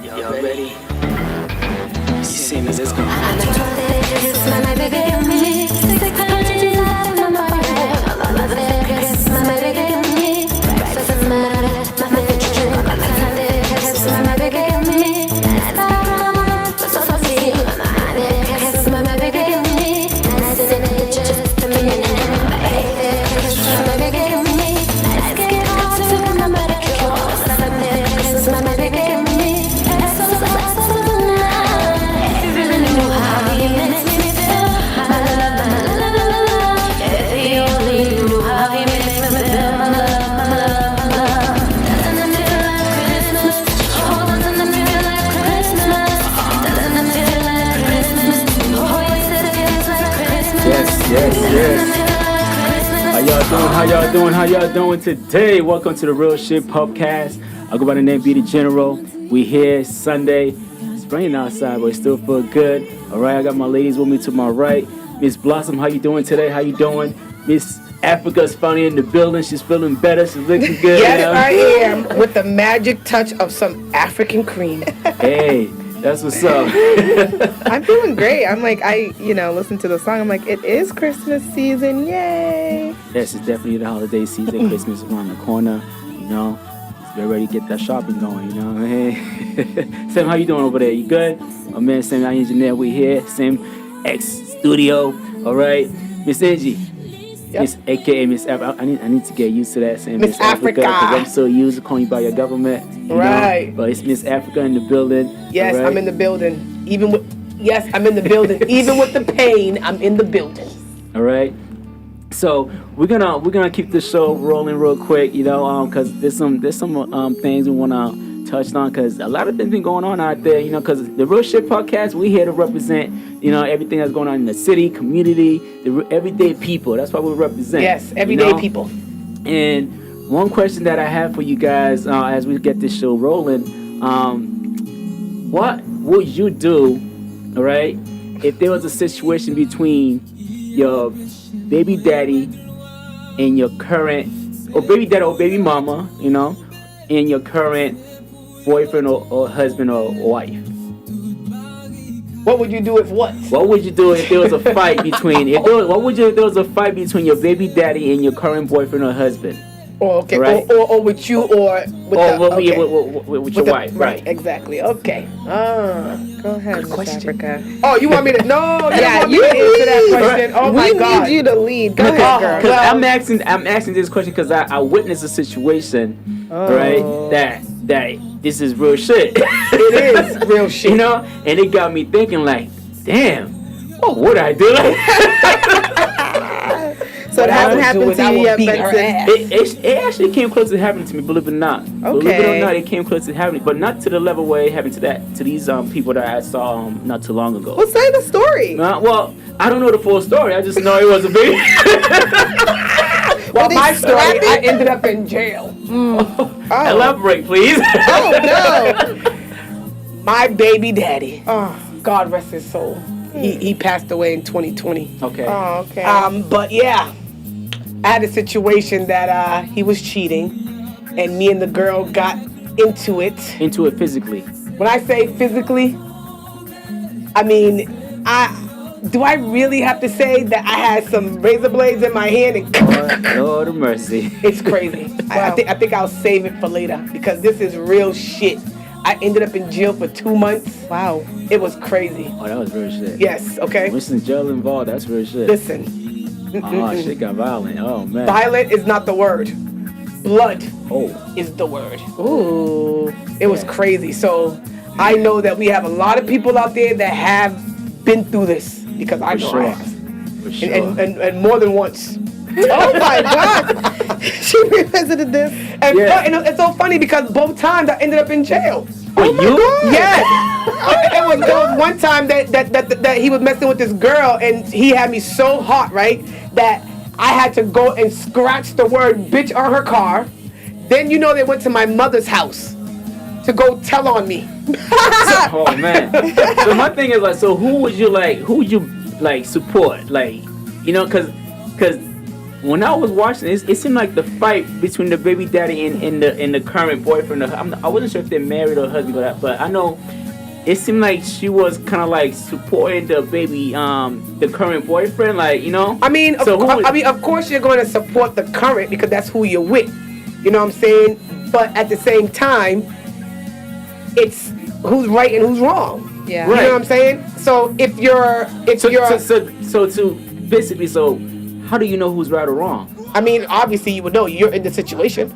Y'all ready? You see me, let's go. Yes. How y'all doing today? Welcome to the Real Shyt podcast. I go by the name Be the General. We here Sunday. It's raining outside, but it still feel good. All right, I got my ladies with me to my right. Miss Blossom, how you doing today? How you doing? Miss Africa's finally in the building. She's feeling better. She's looking good. Yes, I am. With the magic touch of some African cream. Hey, that's what's up. I'm doing great. I'm like, listen to the song. I'm like, it is Christmas season. Yay. Yes, it's definitely the holiday season. Christmas is around the corner. You know, get ready to get that shopping going. You know, hey. Sam, how you doing over there? You good? Oh man, Sam, our engineer, we here. Sam, X Studio. All right, Miss Angie. Yep. Miss AKA Miss Africa. I need to get used to that saying Miss Africa because I'm so used to calling you by your government. You know? But it's Miss Africa in the building. Yes, right? I'm in the building. I'm in the building. Even with the pain, I'm in the building. All right. So we're gonna keep the show rolling real quick, because there's some things we wanna touch on, because a lot of things been going on out there, because the Real Shyt podcast, we here to represent, everything that's going on in the city, community, the everyday people. That's what we represent. Yes, everyday people. And one question that I have for you guys as we get this show rolling, what would you do, all right, if there was a situation between your baby daddy and your current, or baby daddy or baby mama, and your current boyfriend or husband or wife? What would you do if what? What would you do if there was a fight between? What would you do if there was a fight between your baby daddy and your current boyfriend or husband? Oh, okay. Right? Or with you or with your wife. Right. Exactly. Okay. Go ahead, Good question. Africa. Oh, you want me to? No. Yeah, you answer that question. Oh my God. We need you to lead. Go ahead, girl. Because I'm asking this question because I witnessed a situation, right? That this is real shit. It is real shit. And it got me thinking like, damn, what would I do? So it hasn't happened to you yet, but it actually came close to happening to me, believe it or not. Okay. Believe it or not, it came close to happening, but not to the level where it happened to these people that I saw not too long ago. Well, say the story. Well, I don't know the full story. I just know it was a big... Well, my story, I ended up in jail. Elaborate, please. Oh, no. My baby daddy, God rest his soul, he passed away in 2020. Okay. Oh, okay. But yeah, I had a situation that he was cheating, and me and the girl got into it. Into it physically. When I say physically, I mean, do I really have to say that I had some razor blades in my hand and Lord of mercy. It's crazy. Wow. I think I'll save it for later because this is real shit. I ended up in jail for 2 months. Wow. It was crazy. Oh, that was real shit. Yes, okay. When since jail involved, that's real shit. Listen. Shit got violent. Oh, man. Violent is not the word. Blood is the word. Ooh. It was crazy. So I know that we have a lot of people out there that have been through this because I know I have. For sure. And more than once. Oh my God! She revisited this, and it's so funny because both times I ended up in jail. Wait, you? God. Yes. It was one time that he was messing with this girl, and he had me so hot, right, that I had to go and scratch the word "bitch" on her car. Then they went to my mother's house to go tell on me. Oh man! So my thing is like, so who would you support? Like, because when I was watching it seemed like the fight between the baby daddy and the current boyfriend. I wasn't sure if they're married or husband or that, but I know it seemed like she was kind of like supporting the baby, the current boyfriend, like, you know. I mean, of course you're going to support the current because that's who you're with. You know what I'm saying? But at the same time, it's who's right and who's wrong. Yeah. You know what I'm saying? So so how do you know who's right or wrong? I mean, obviously you would know. You're in the situation.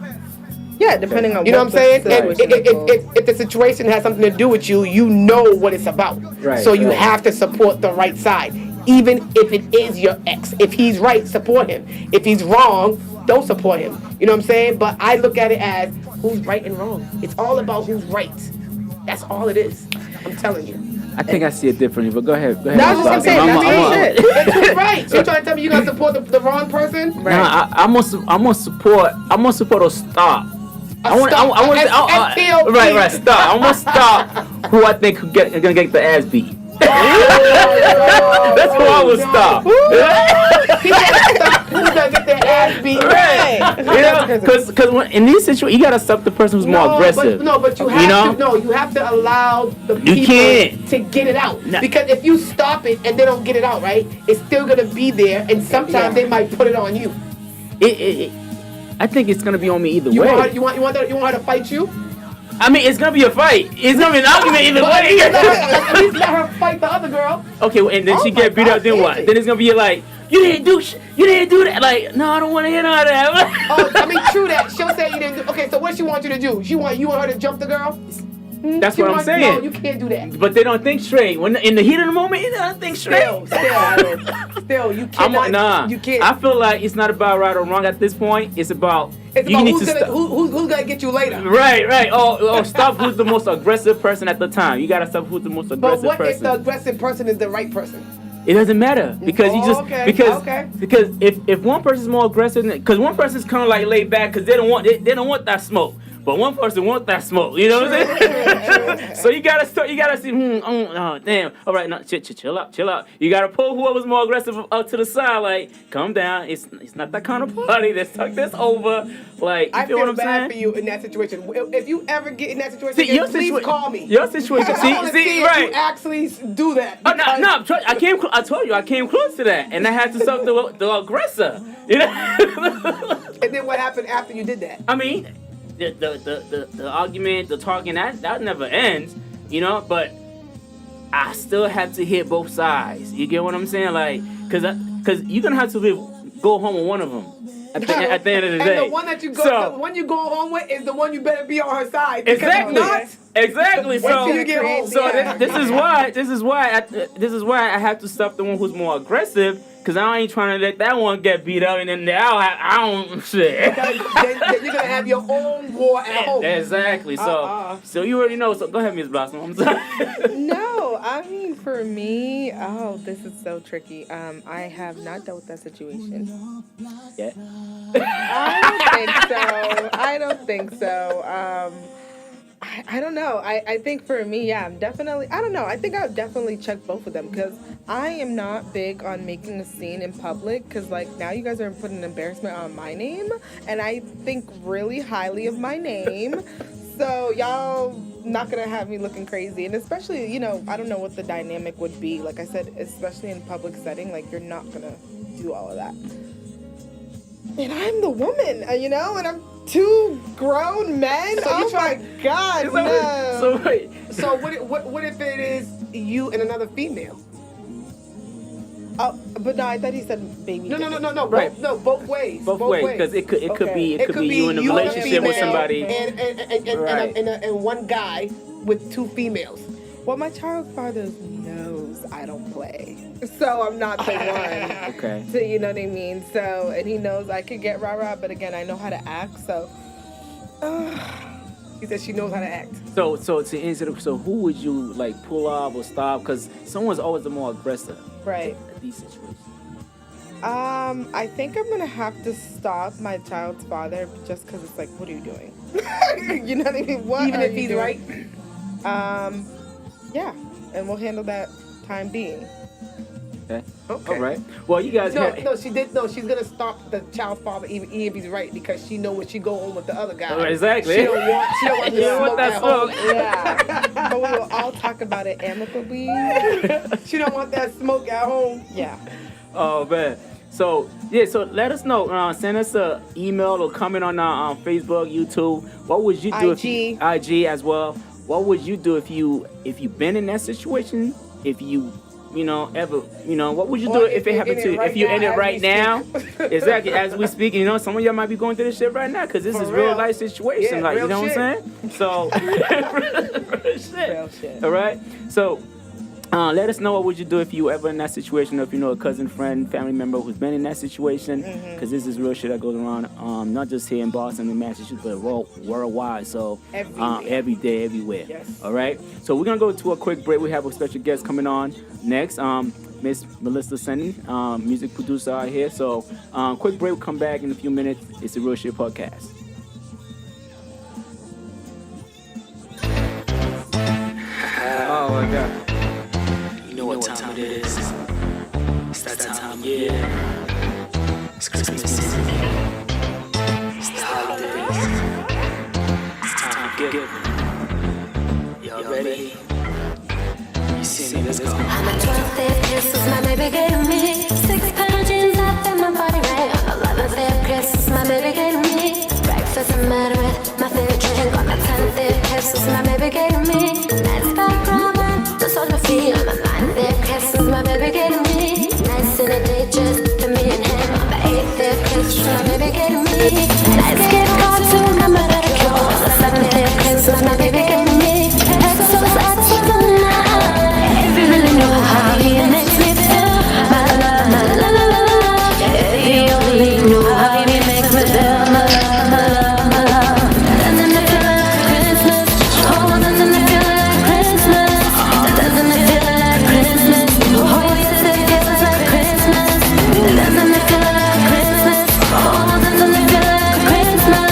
Yeah, depending on You know what I'm saying? And if if the situation has something to do with you, you know what it's about. Right, so you right. have to support the right side, even if it is your ex. If he's right, support him. If he's wrong, don't support him. You know what I'm saying? But I look at it as who's right and wrong. It's all about who's right. That's all it is. I'm telling you. I think I see it differently, but go ahead. No, I was just gonna say, it's who's right. So you trying to tell me you gonna support the wrong person? Right. Nah, I'm gonna support or stop. Right, stop. I want to stop who I think gonna get the ass beat. That's who I would stop. He gotta stop who's gonna get their ass beat. Right. You know, because in these situations, you gotta stop the person who's more aggressive. But you have you have to allow the people to get it out. No. Because if you stop it and they don't get it out, right, it's still gonna be there, and sometimes they might put it on you. I think it's gonna be on me either way. You want her to fight you? I mean, it's gonna be a fight. It's gonna be an argument either way. At least let her fight the other girl. Okay, and then she get beat up. Then what? Then it's gonna be like, you didn't do that. Like, no, I don't want to hear all that. I mean, true that. She'll say you didn't do. Okay, so what she want you to do? You want her to jump the girl? That's what I'm saying. No, you can't do that. But they don't think straight. When in the heat of the moment, they don't think straight. Still, you can't. You can't. I feel like it's not about right or wrong at this point. It's about who's gonna get you later. Right. Oh, stop who's the most aggressive person at the time. You gotta stop who's the most aggressive person. But what if the aggressive person is the right person? It doesn't matter because because if one person's more aggressive, because one person's kind of like laid back because they don't want that smoke. But one person wants that smoke, you know what I'm saying? So you gotta see, oh, damn. All right, now chill out. You gotta pull whoever's more aggressive out to the side, like, calm down. It's not that kind of party. Let's talk this over. Like, you feel what I'm saying? I feel bad for you in that situation. If you ever get in that situation, please call me. Your situation, see, right? You actually do that. Oh, no, I told you, I came close to that, and I had to stop the aggressor. You know? And then what happened after you did that? I mean, the argument, the talking, that never ends, you know. But I still have to hit both sides. You get what I'm saying? Like, cause you're gonna have to go home with one of them at the end of the day. And the one that you go home with is the one you better be on her side. Exactly. Exactly. Wait till you get home. So this is why I have to stop the one who's more aggressive. Cause I ain't trying to let that one get beat up, and then I don't shit. Then you're gonna have your own war at home. Exactly. So you already know. So go ahead, Ms. Blossom. I'm sorry. No, I mean for me, this is so tricky. I have not dealt with that situation. Yeah. I don't think so. I don't know. I think for me, yeah, I don't know. I think I would definitely check both of them because I am not big on making a scene in public because, like, now you guys are putting an embarrassment on my name and I think really highly of my name. So y'all not going to have me looking crazy. And especially, you know, I don't know what the dynamic would be. Like I said, especially in public setting, like, you're not going to do all of that. And I'm the woman, you know, and I'm two grown men. So oh my God, no. So wait. So what if it is you and another female? Oh, but no, I thought he said baby. No. Right. Both ways. Both ways, because it could be you in a relationship with somebody, and one guy with two females. Well, my child's father knows I don't play, so I'm not the one. Okay. So you know what I mean. So and he knows I could get rah-rah, but again, I know how to act. So. He said she knows how to act. So to answer, so who would you like pull off or stop? Because someone's always the more aggressive. Right. At these situations. I think I'm gonna have to stop my child's father just because it's like, what are you doing? You know what I mean? What? Even if he's right. Yeah, and we'll handle that time being. Okay. Okay. All right. Well, you guys. No, she did. No, she's gonna stop the child's father, even if he's right, because she know when she go home with the other guy. Oh, exactly. She don't want. She don't want You to don't want smoke that at home. smoke. Yeah. But we will all talk about it amicably. She don't want that smoke at home. Yeah. Oh man. So yeah, so let us know. Send us an email or comment on our Facebook, YouTube. What would you do if you, IG as well? What would you do if you been in that situation? If you ever what would you do if it happened to you? If you're in it right now, exactly as we speak. Some of y'all might be going through this shit right now because this is real life situation. Yeah, like real you know shit. what I'm saying? So Real shit. all right. So. Let us know what would you do if you were ever in that situation, or if you know a cousin, friend, family member who's been in that situation, because this is real shit that goes around, not just here in Boston and Massachusetts, but worldwide. So every day, everywhere. Yes. All right. So we're gonna go to a quick break. We have a special guest coming on next. Miss Melissa Sennin, music producer out here. So quick break. We'll come back in a few minutes. It's the Real Shit Podcast. Oh my God. You know what time it is. It's that time of year. It's Christmas season. It's the holidays. It's time for giving. Y'all ready? You see me, let's go. On the 12th day of Christmas, my baby gave me 6 pound of jeans, I fit my body right. On the 11th day of Christmas, my baby gave me breakfast and mad with my favorite drink. On the 10th day of Christmas, my baby gave me nice back ramen, just on my feet. On the 9th day of Christmas, my baby gave me nice in a day just for me and him. On the 8th day of Christmas, my baby gave me nice gift card to remember that I cure. On the 7th day of Christmas, my baby gave me Exos if you really know how he makes me feel, my love, my la la la la la. If you only knew how he makes me feel, my love, my love, my love. And then I feel like Christmas, oh, and then I feel like Christmas. Doesn't it feel like Christmas? Oh, yes, it feels like Christmas. Doesn't it feel like Christmas? Oh, doesn't it feel like Christmas?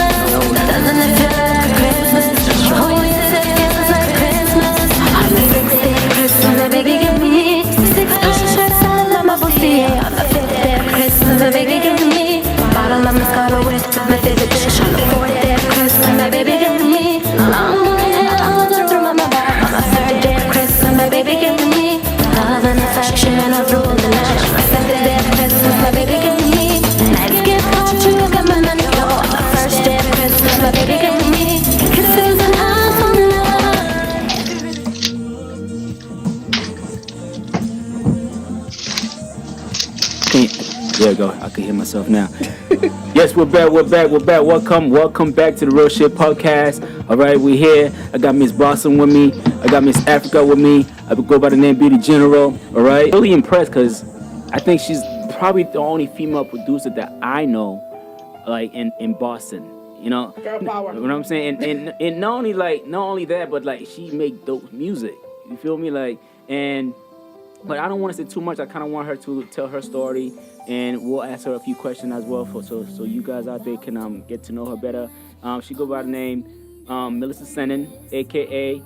Doesn't it feel like Christmas? Oh, yes, it feels like Christmas. On the 6th day of Christmas, my baby gave me 6 pairs of shirts, I love my bustier. On the 5th day of Christmas, my baby gave me a bottle of Moscato with my favorite dish. On the 4th day of Christmas, my baby gave me long hair all through my back. On the 3rd day of Christmas, my baby gave me love and affection all through the night. On the 7th day of Christmas, my baby gave me nice gift card to get my manicure. On the 1st day of Christmas, my baby gave me kisses and hugs from love. There you go. I can hear myself now. Yes, we're back. Welcome back to the Real Shit Podcast. All right, we're here. I got Miss Blossom with me. I got Miss Africa with me. I go by the name Beauty General. All right. Really impressed because I think she's probably the only female producer that I know, like in Boston. Girl power. You know what I'm saying? And not only that, but like she make dope music. You feel me? But I don't want to say too much. I kind of want her to tell her story, and we'll ask her a few questions as well, so you guys out there can get to know her better. She go by the name Melissa Sennin, aka.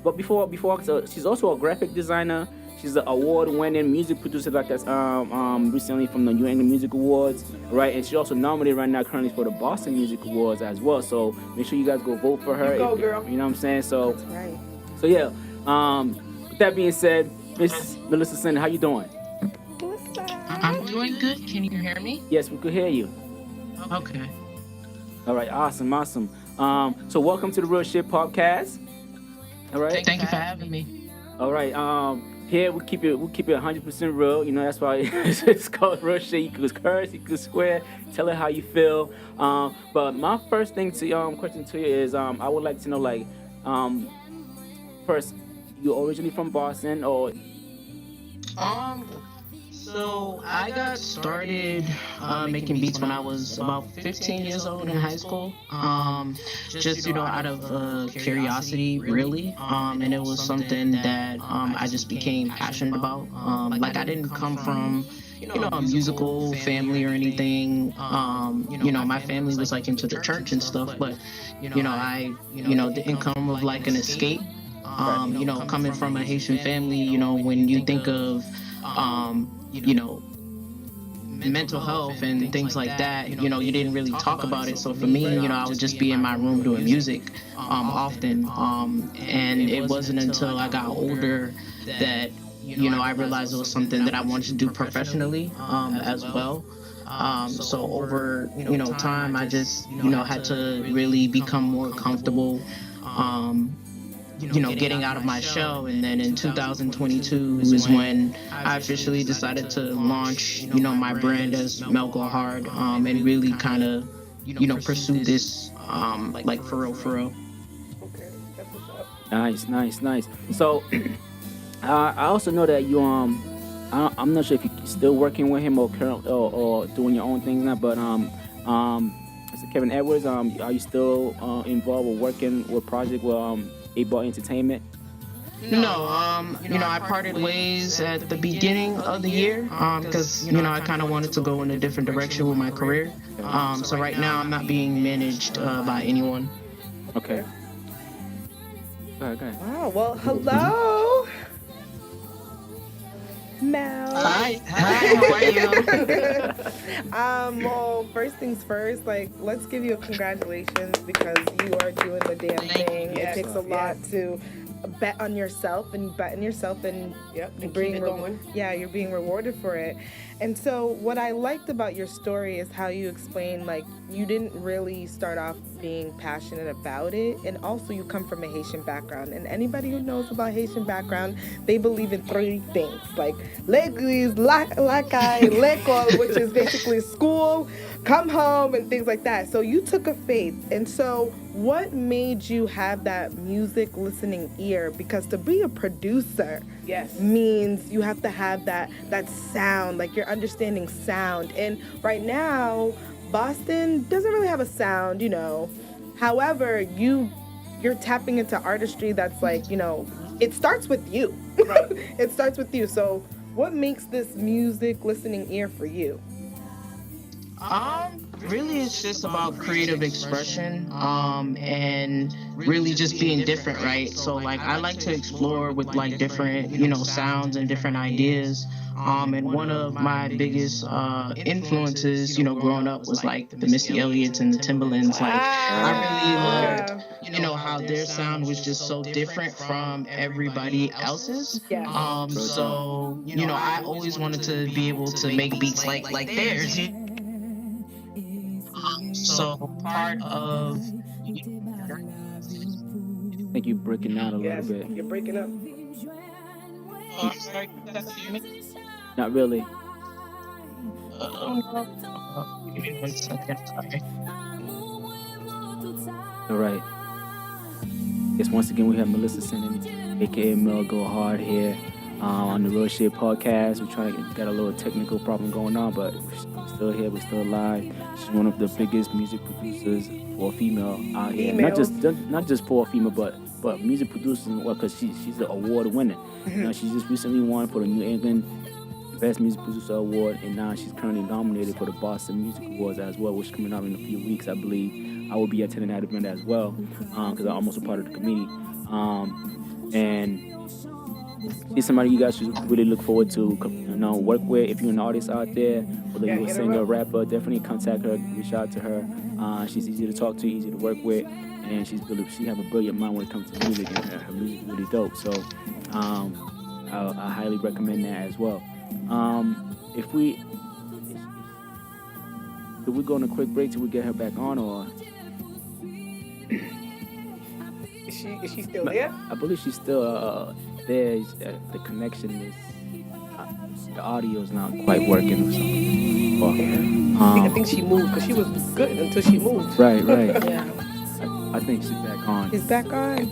But before, so she's also a graphic designer. She's an award-winning music producer, like that's recently from the New England Music Awards, right? And she's also nominated right now currently for the Boston Music Awards as well. So make sure you guys go vote for her. You go, girl. You know what I'm saying? So That's right. So yeah. With that being said, Miss Melissa Sennin, how you doing? What's up? I'm doing good. Can you hear me? Yes, we could hear you. Okay. All right, awesome. So welcome to the Real Shit Podcast. All right. Thank you for having me. All right. Here we keep it 100% real. You know that's why it's called Real Shit. You could curse, you could swear, tell her how you feel. But my first question to you is I would like to know first, you originally from Boston or? So I got started making beats when I was about 15 years old in high school. Just out of curiosity, really. And it was something that I just became passionate about. I didn't come from a musical family or anything. My family was into the church and stuff, but I didn't come with an escape. Coming from a Haitian family, when you think of, you know, mental health and things like that, you didn't really talk about it. So for me, I would just be in my room doing music often. And it wasn't until I got older that, I realized it was something that I wanted to do professionally as well. So over, time, I just, had to really become more comfortable. Getting out of my shell. And then in 2022 is when I officially decided to launch, my brand as Mel Go Hard, and really kind of, pursue this, like for real, for real. Okay, that's what's up. Nice. So, I also know that you I'm not sure if you're still working with him or current or doing your own things now, but is it Kevin Edwards? Are you still involved with working with project with 8 Ball Entertainment? No, I parted ways at the beginning of the year because, I kind of wanted to go in a different direction with my career. So right now I'm not being managed by anyone. Okay. Go ahead. Wow. Well, hello, Mel. Hi, how are you? Well, first things first, like, let's give you a congratulations because you are doing the damn thing. It takes a lot to bet on yourself and Yep, and being keep it going. you're being rewarded for it. And so what I liked about your story is how you explained, like, you didn't really start off being passionate about it, and also you come from a Haitian background, and anybody who knows about Haitian background, they believe in 3 things, like l'église, lakai, l'école, which is basically school, come home, and things like that. So you took a faith. And so what made you have that music listening ear? Because to be a producer, Yes. means you have to have that sound, like you're understanding sound. And right now, Boston doesn't really have a sound, However, you're tapping into artistry that's like, it starts with you. Right. It starts with you. So what makes this music listening ear for you? Really, it's just about creative expression, and really just being different, right? So, like, I like to explore with like different, sounds and different ideas. And one of my biggest influences, growing up was like the Missy Elliott's and the Timbalands. Like, I really loved, how their sound was just so different from everybody else's. Yeah. So, I always wanted to be able to make beats like theirs. So part of I think you're breaking out a Yes, little bit. you're breaking up. I'm sorry, that's you. Not really. Give me 1 second, sorry. All right. Yes, once again, we have Melissa Simmons, aka Mel Go Hard here on the Real Shit podcast. We're trying to got a little technical problem going on, but we're still here. We're still alive. She's one of the biggest music producers for a female out here. Not just for a female, but music producers. Well, because she's an award winner. She just recently won for the New England Best Music Producer Award, and now she's currently nominated for the Boston Music Awards as well, which is coming out in a few weeks, I believe. I will be attending that event as well because I'm almost a part of the committee. And she's somebody you guys should really look forward to, work with. If you're an artist out there, whether you're a singer, rapper, definitely contact her, reach out to her. She's easy to talk to, easy to work with, and she have a brilliant mind when it comes to music, and her music is really dope. So I highly recommend that as well. If we go on a quick break till we get her back on, or Is she still there? I believe she's still there. The connection is the audio is not quite working or something. I think she moved because she was good until she moved. Right. Yeah. I think she's back on. He's back on.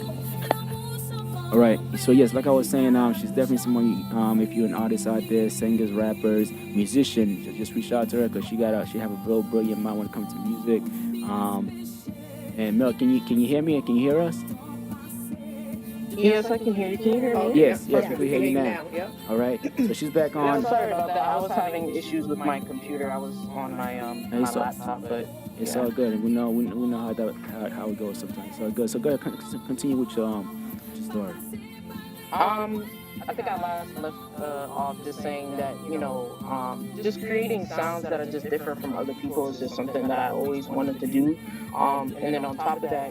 All right. So yes, like I was saying, she's definitely someone. If you're an artist out there, singers, rappers, musicians, just reach out to her because she have a real brilliant mind when it comes to music. And Mel, can you hear me and can you hear us? Yes, I can hear you. Can you hear me? Yes, we can hear you now. Yep. All right. So she's back I'm on. sorry about that. I was having issues with my computer. I was on my my It's all- laptop, but It's yeah. all good. We know how it goes sometimes. So good. So go ahead, continue with your story? I think I last left off just saying that, just creating sounds that are just different from other people is just something that I always wanted to do. And then on top of that,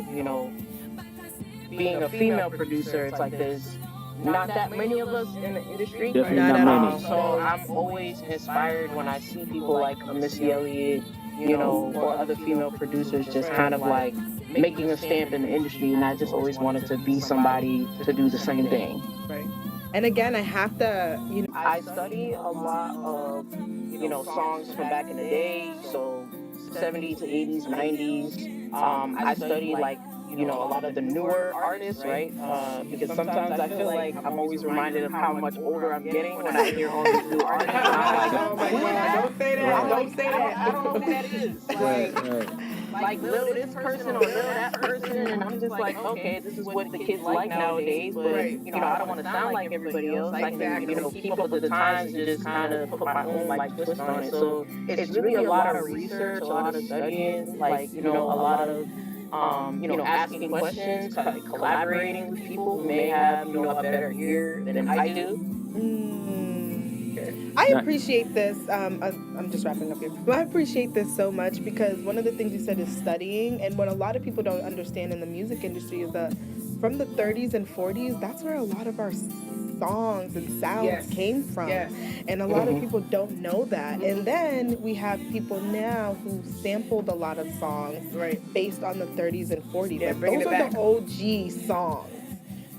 being a female producer, it's like there's not that many of us in the industry. Definitely Not not at many. all. So I'm always inspired when I see people like a Missy Elliott, or other female producers just kind of like making a stamp in the industry, and I just always wanted to be somebody to do the same thing. Right. And again, I have to, I study a lot of, songs from back in the day, so 70s, 80s, 90s. I study like, a lot of the newer artists, right? Because sometimes I feel like I'm always reminded of how much older I'm getting when I hear all these new artists. And I'm like, Oh my God! Don't say that! Don't say that! I don't know who that is. Right. Like little this person or little that person, and I'm just like, okay, this is what the kids like nowadays, but I don't want to sound like everybody else. I can, keep up with the times and just kind of put my own like twist on it. So it's really a lot of research, a lot of studying, like a lot of asking questions, collaborating with people who may have a better ear than I do. I appreciate this. I'm just wrapping up here. But I appreciate this so much because one of the things you said is studying, and what a lot of people don't understand in the music industry is that from the 30s and 40s, that's where a lot of our songs and sounds came from. And a lot of people don't know that. And then we have people now who sampled a lot of songs based on the 30s and 40s. Yeah, Like, bringing those it are back. the OG songs.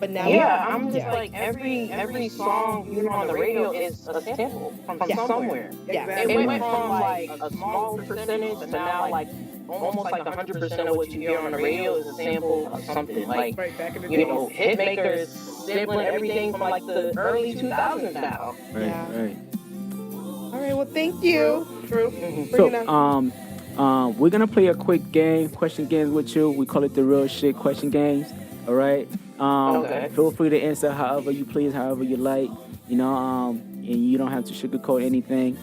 But now I'm just like every song you hear on the radio is a sample from somewhere. Exactly. It went from like a small percentage to now like almost like 100% of what you hear on the radio is a sample of something. Like Right back in the day. hitmakers sampling everything from like the early 2000s now. Right. All right, well, thank you. True. So, we're gonna play a quick game, question games with you. We call it the real shit question games. All right. Okay. Feel free to answer however you please, however you like. And you don't have to sugarcoat anything.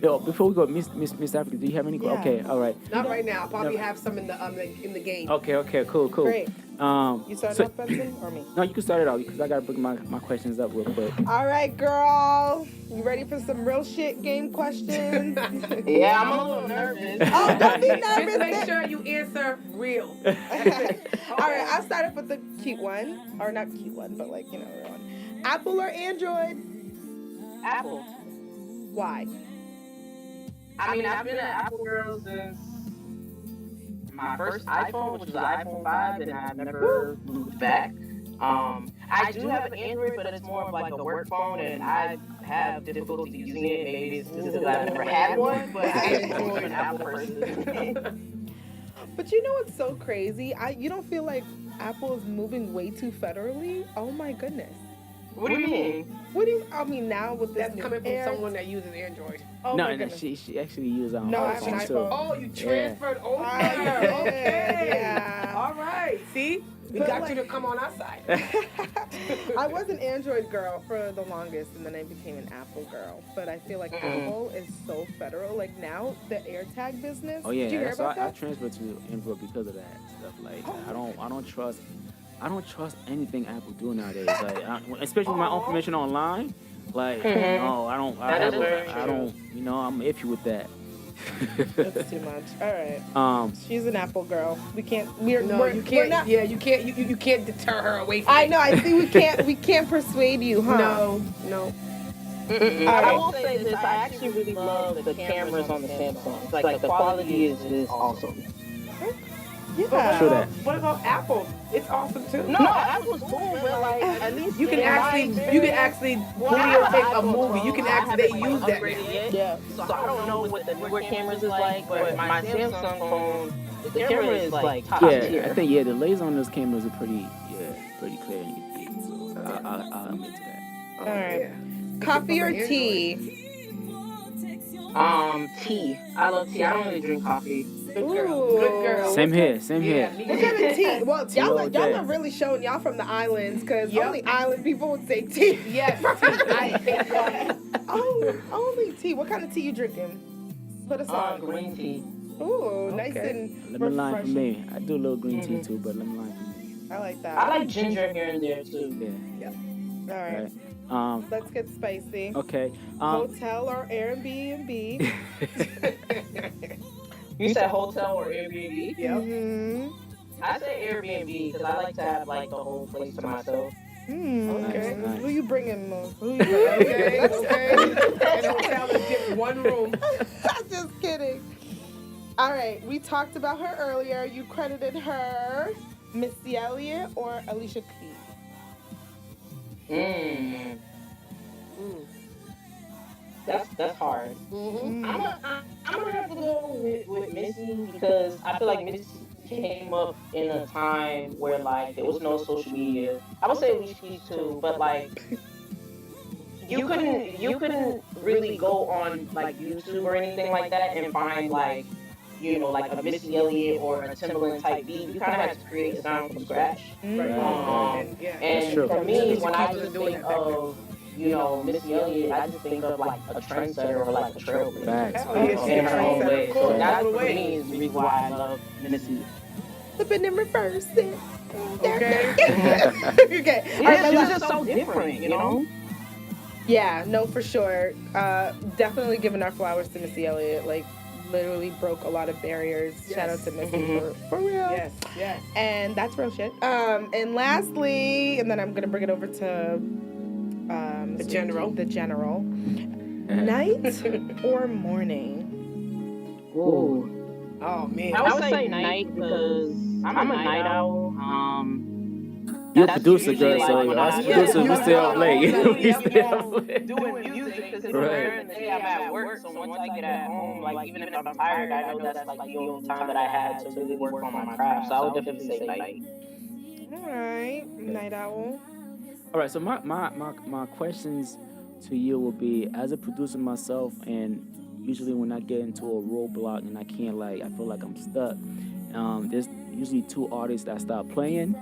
Before we go, Miss Africa, do you have any? Yeah. Okay, all right. Not right now. I'll probably have some in the game. Okay, cool. Great. You start so- off, Benson, or me? No, you can start it off because I gotta bring my questions up real quick. All right, girl. You ready for some real shit game questions? Yeah, I'm a little nervous. Oh, don't be Just nervous. make sure you answer real. All right, I'll start off with the cute one. Or not cute one, but like, real one. Apple or Android? Apple. Why? I mean, I've been an Apple girl since my first iPhone, which was the iPhone 5, and I've never moved back. I do have an Android, but it's more of like a work phone, and I have difficulty using it. Maybe it's because I've never had one, but I am more of an Apple person. But you know what's so crazy? You don't feel like Apple is moving way too federally? Oh my goodness. What do you mean? What do you, I mean, now with this That's new coming from Air- someone that uses Android. Oh no, my no, goodness. she actually used No, I have an iPhone too. iPhone. Oh, you transferred over. Yeah. Okay. Yeah. All right. See? We But got like- you to come on our side. I was an Android girl for the longest, and then I became an Apple girl. But I feel like Apple is so federal. Like now, the AirTag business. Oh yeah, Did you hear that's about why I that? transferred to Android because of that stuff. Like I don't trust anything Apple do nowadays. Like especially with my information online. Like no, I don't. That is very I don't. I'm iffy with that. That's too much. All right. She's an Apple girl. We can't. We're You can't. We're not, Yeah, you can't. You can't deter her away from I it. know. I see. We can't persuade you, huh? No. I will say this, I actually really love the cameras on the Samsung. Like the quality is awesome. Yeah. True that. What about Apple? It's awesome too. No, Apple's cool, but like at least You can in my actually experience- videotape a movie. You can actually they use that. Yet, Yeah. so I don't know what the newer cameras is like, but my Samsung phone, the camera is like top Yeah, tier. I think the laser on those cameras are pretty clear and you can see. So I'll admit to that. All right. Coffee or tea? Tea. I love tea. I don't really drink coffee. Good girl. Good girl. Same here. Yeah, What kind of tea? Well, y'all all day. are really showing y'all from the islands, because Yep. only island people would say tea. Yes, tea. I hate coffee. Oh, only tea. What kind of tea you drinking? Put us on. Green tea. Ooh, nice Okay. and Lemon lime for refreshing. me. I do a little green tea too, but lemon lime for me. I like that. I like ginger here and there too. Yeah. All right. Right. Let's get spicy. Okay. Hotel or Airbnb? You said hotel or Airbnb? Mm-hmm. I say Airbnb because I like to have like the whole place to myself. Okay. Nice. Who you bringing, Mo? Who you bringing? Okay, okay. And hotel is just one room. I'm just kidding. All right. We talked about her earlier. You credited her. Missy Elliott or Alicia Keys? That's hard. Mm-hmm. I'm gonna have to go with Missy because I feel like Missy came up in a time where like there was no social media. I would say Alicia Keys too, but like you couldn't really go on like YouTube or anything like that and find like like a Missy Elliott or a Timbaland type beat. You kind of had to create a sound from scratch. And for me, when I just think of Missy Elliott, I just think of like a trendsetter or like a trailblazer. Facts. In her own way. So that's Cool. for me is the reason why I love Missy. Flipping and reversing. Okay. Okay. All right, She's just so different, you know? Yeah, no, for sure. Definitely giving our flowers to Missy Elliott. Like, literally broke a lot of barriers. Yes. Shout out to Missy for real. Yes, yes. And that's real shit. And lastly, and then I'm gonna bring it over to The general. The general. Night or morning? Ooh. Oh man. I would say night because I'm a night owl. You're a That's producer, usually girl, so like when us I- producers, we Yeah, stay up late. We I'm stay up late. doing music because Right. during the day I'm at work, so once I get at home, like even if I'm tired, I know that's like the only time that I had to really work on my craft. So I would definitely say night. All right, night owl. All right, so my questions to you will be, as a producer myself, and usually when I get into a roadblock and I feel like I'm stuck, there's usually two artists that start playing,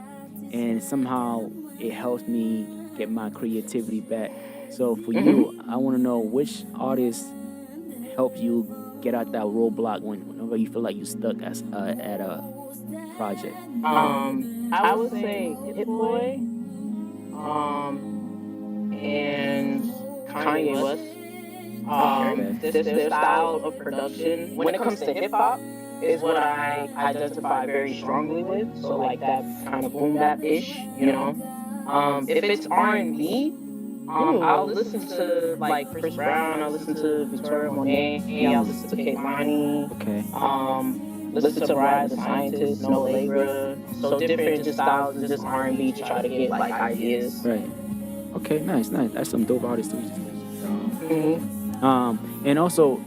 and somehow it helps me get my creativity back. So for you, I want to know which artists help you get out that roadblock whenever you feel like you're stuck at a project. I would say Hit Boy, and Kanye West. Their style of production, when it comes to hip hop, is what I identify very strongly with. So like that kind of boom bap ish, you know. If it's R&B, I'll listen to like Chris Brown, I'll listen to Victoria Monet, I'll listen to Kehlani, Okay. listen to Ride the Scientist, No Allegra. So different just styles of just R&B to try to get like ideas. Right. Okay. Nice. That's some dope artists too. And also,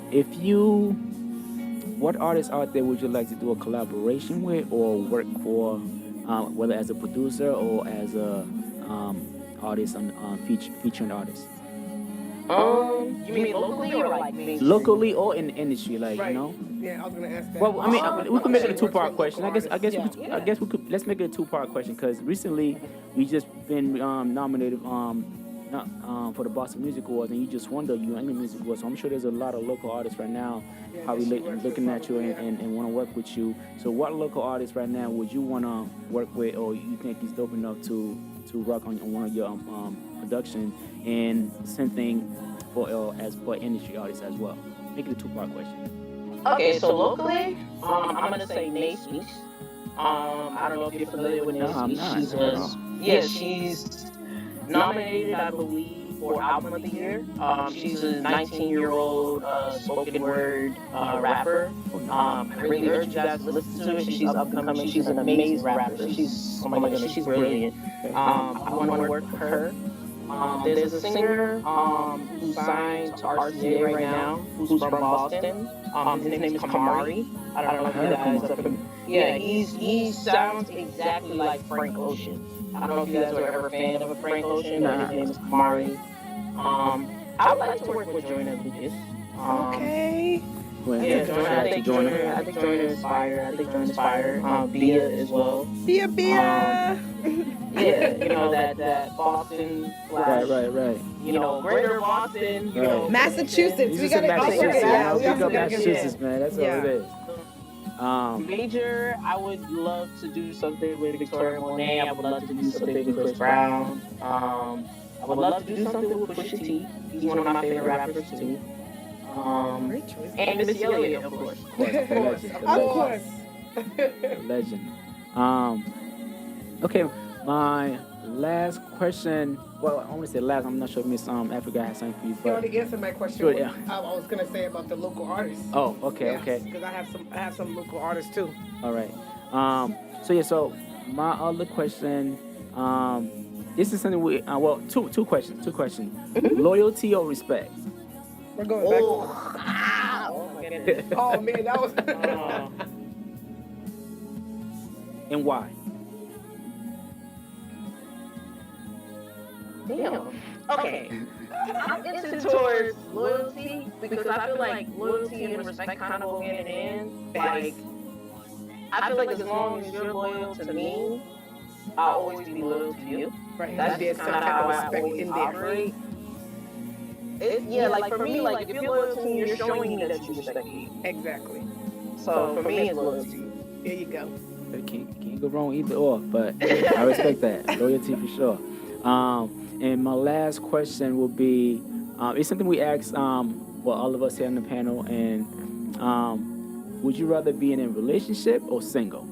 what artists out there would you like to do a collaboration with or work for, whether as a producer or as a artist featuring artist? You mean locally or like mainstream? Locally or in the industry, like Right. you know. Yeah, I was gonna ask that. Well, I mean, we could make it a two-part question. I guess Yeah. we could. Let's make it a two-part question because recently we just been nominated for the Boston Music Awards, and you just won the UN Music Awards. So I'm sure there's a lot of local artists right now probably looking at you and want to work with you. So what local artists right now would you want to work with, or you think is dope enough to rock on one of your production? And same thing for industry artists as well. Make it a two-part question. Okay, so locally, I'm gonna say Nay Speaks. I don't know if you're familiar with Nay No, I'm Speaks. not. She's nominated, I believe, for Album of the Year. She's a 19-year-old spoken word rapper. I really urge you guys to listen to her. She's up and coming. She's an amazing rapper. She's, oh my goodness, she's brilliant. I want to work with her. There's a singer who's signed to RCA right now, who's from Boston. His name is Kamari. I don't know if you guys are familiar. Yeah, he sounds exactly like Frank Ocean. I don't know if you guys were ever a fan of Frank Ocean, but his name is Kamari. I would like to work with Joyner Lucas. Okay. Yeah, I think Joyner Inspire. Bia as well. Bia. Yeah, that Boston slash, Right. Greater Boston, Right. Massachusetts. You We just got said to Massachusetts. yeah, Now we pick also up gotta get Massachusetts, man. That's all Yeah. it is. Major, I would love to do something with Victoria Monet. I would love to do something with Chris Brown. I would love to do something with Pusha T. He's one of my favorite rappers too. Great choice. And Missy Elliott, of course. Of course, the legend. The Of legend. course. The legend. Okay, my last question. Well, I want to say last. I'm not sure if Miss Africa has something for you, You but already answered my question. Sure, yeah. I was gonna say about the local artists. oh, okay, okay. Because I have some local artists too. All right. So my other question, this is something we well, two questions. Loyalty or respect? We're going back. Oh my goodness. Oh man, that was. And why? Damn. Okay. I'm into towards loyalty because I feel like loyalty and respect kind of go hand in hand. Like, I feel like as long as you're loyal to me, I'll always be loyal to you. Right. That's There's just some kind of type how of I respect always in there. operate. Like for me, like if you're loyal to me, you're showing me that you respect me. Exactly. So for me, it's loyalty. There you go. Can't go wrong either or, but I respect that. Loyalty for sure. And my last question will be, it's something we asked, all of us here on the panel, and would you rather be in a relationship or single?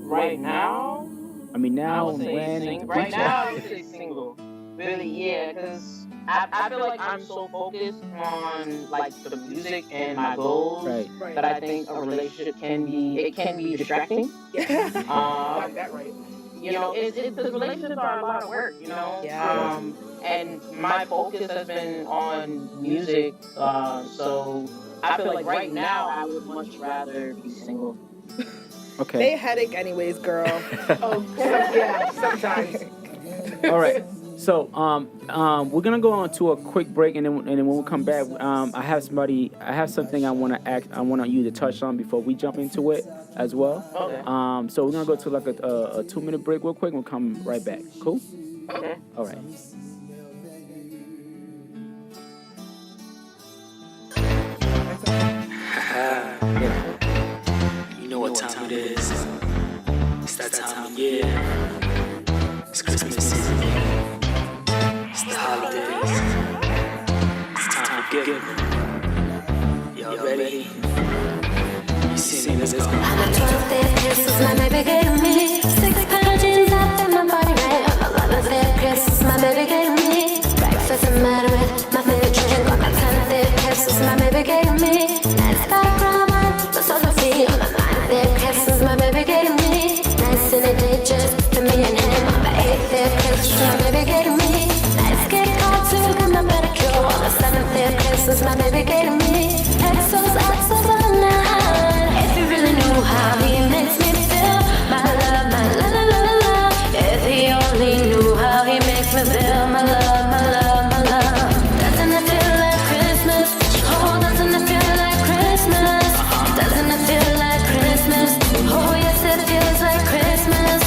Right now, I mean, I now, would say when, single. Right now, I would say single. Really, yeah, because I feel like I'm so focused on like the music and my goals right. that I think a relationship can be distracting. Yeah. Got Um, that right. you know, because relationships are a lot of work, you know. Yeah. And my focus has been on music, so I feel like right now I would much rather be single. Okay. They a headache anyways, girl. Oh, yeah. Sometimes. All right. So we're gonna go on to a quick break, and then when we come back, I have something I want you to touch on before we jump into it as well. Okay. So we're gonna go to like a 2-minute break real quick, and we'll come right back. Cool? Okay. All right. You know what time it is. It's that time of year. It's Christmas season. It's the holidays. It's time for giving. Y'all ready? You see me, let's go. On the 12th day of Christmas, my baby gave me 6 pair of jeans up in my body, right? On the 11th day of Christmas, my baby gave me breakfast and mad with my favorite drink. On the 10th day of Christmas, my baby gave me nice background wine, the sort of tea. On the 9th day of Christmas, my baby gave me nice in a day just for me and him. On the 8th day of Christmas, my baby gave me nice cake card to get my pedicure. On the 7th day of Christmas, my baby gave me exos on the 9. If you really knew how he makes me feel, my love, my la la la la la. If he only knew how he makes me feel, my love, my love, my love. Doesn't it feel like Christmas? Oh, doesn't it feel like Christmas? Doesn't it feel like Christmas? Oh, yes, it feels like Christmas.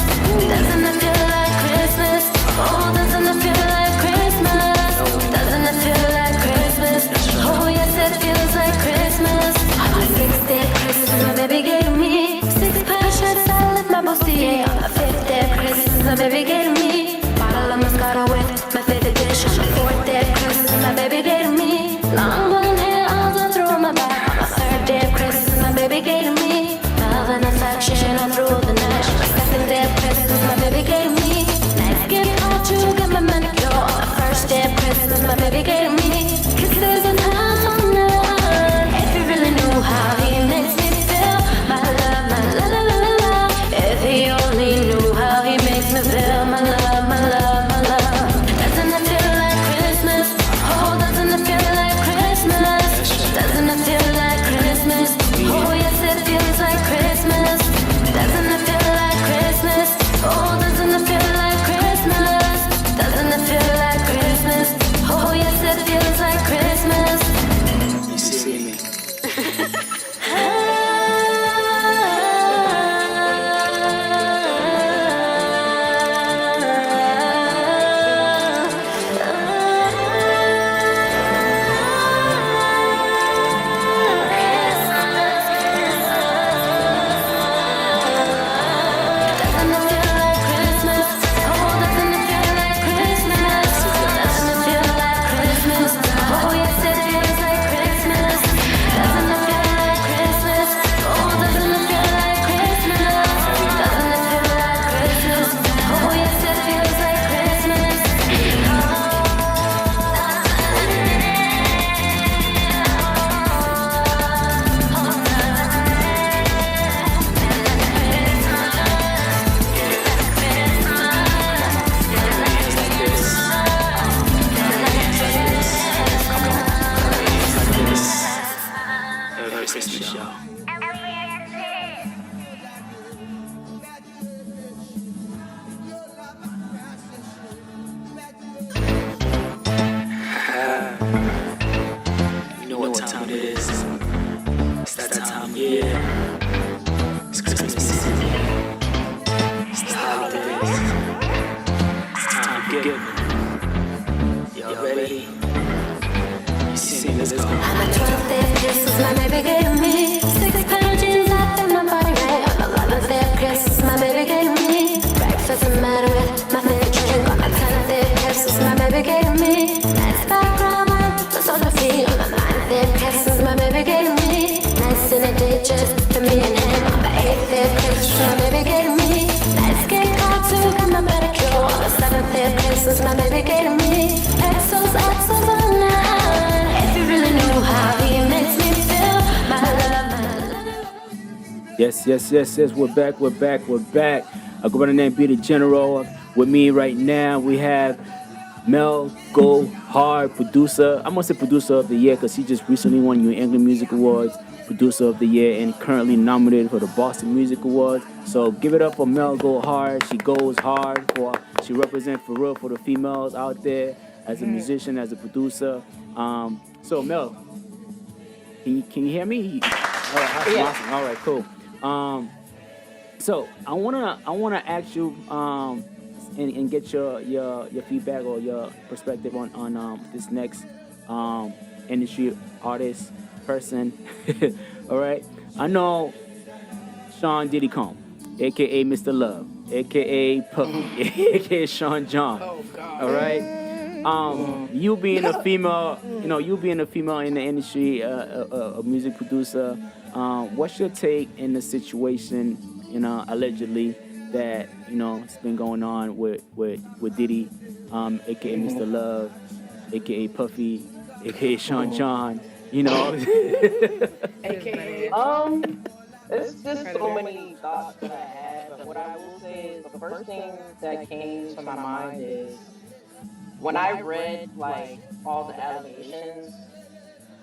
Doesn't it feel like Christmas? Oh, doesn't it feel like Christmas? Doesn't it feel like Christmas? Oh, yes, it feels like Christmas. On the 6th day of Christmas, my baby gave me 6 pair of shirts, I left my bustier. On the 5th day of Christmas, my baby gave me bottle of Moscato with my favorite dish. On the 4th day of Christmas, my baby gave me long blonde hair all through my back. On the 3rd day of Christmas, my baby gave me love and affection all through the night. On the 2nd day of Christmas, my baby gave me nice gift card to get my manicure. On the 1st day of Christmas, my baby gave me kisses and hugs on the line. If you really knew how he makes me feel, my love, my la la la la la. If he only knew how he makes me feel, my love, my love, my love. Doesn't it feel like Christmas? Oh, doesn't it feel like Christmas? forgiven. Y'all ready? You see me, let's go. I'm a 12th day, this is my baby gave me 6 pair of jeans, I fit my body right. On the 11th day, Christmas, my baby gave me breakfast and matter with my favorite drink. On the 10th day, Christmas, my baby gave me nice back ramen, massage my feet. On the 9th day, Christmas, my baby gave me nice in a day just for me and him. On the 8th day, Christmas, my baby gave me nice skin tattoo, got my pedicure. On the 7th day, Christmas, my baby gave me exos, exos all night. If you really knew how he makes me feel, my love, my love. Yes. We're back. I go by the name Be the General. With me right now, we have Mel Go Hard, producer. I'm gonna say producer of the year because he just recently won New England Music Awards, producer of the year, and currently nominated for the Boston Music Awards. So give it up for Mel Go Hard. She goes hard she represents for real for the females out there as a musician, as a producer. So Mel, can you hear me? All right, awesome. All right, cool. So I wanna ask you and get your feedback or your perspective on this next industry artist person. All right, I know Sean Diddy Combs, aka Mr. Love, aka Puffy, aka Sean John. Oh God. All right. You being a female, you being a female in the industry, a music producer. What's your take in the situation, allegedly that it's been going on with Diddy, aka Mr. Love, aka Puffy, aka Sean John. AKA. There's just so many thoughts that I had, but what I will say is the first thing that came to my mind is when I read like all the allegations,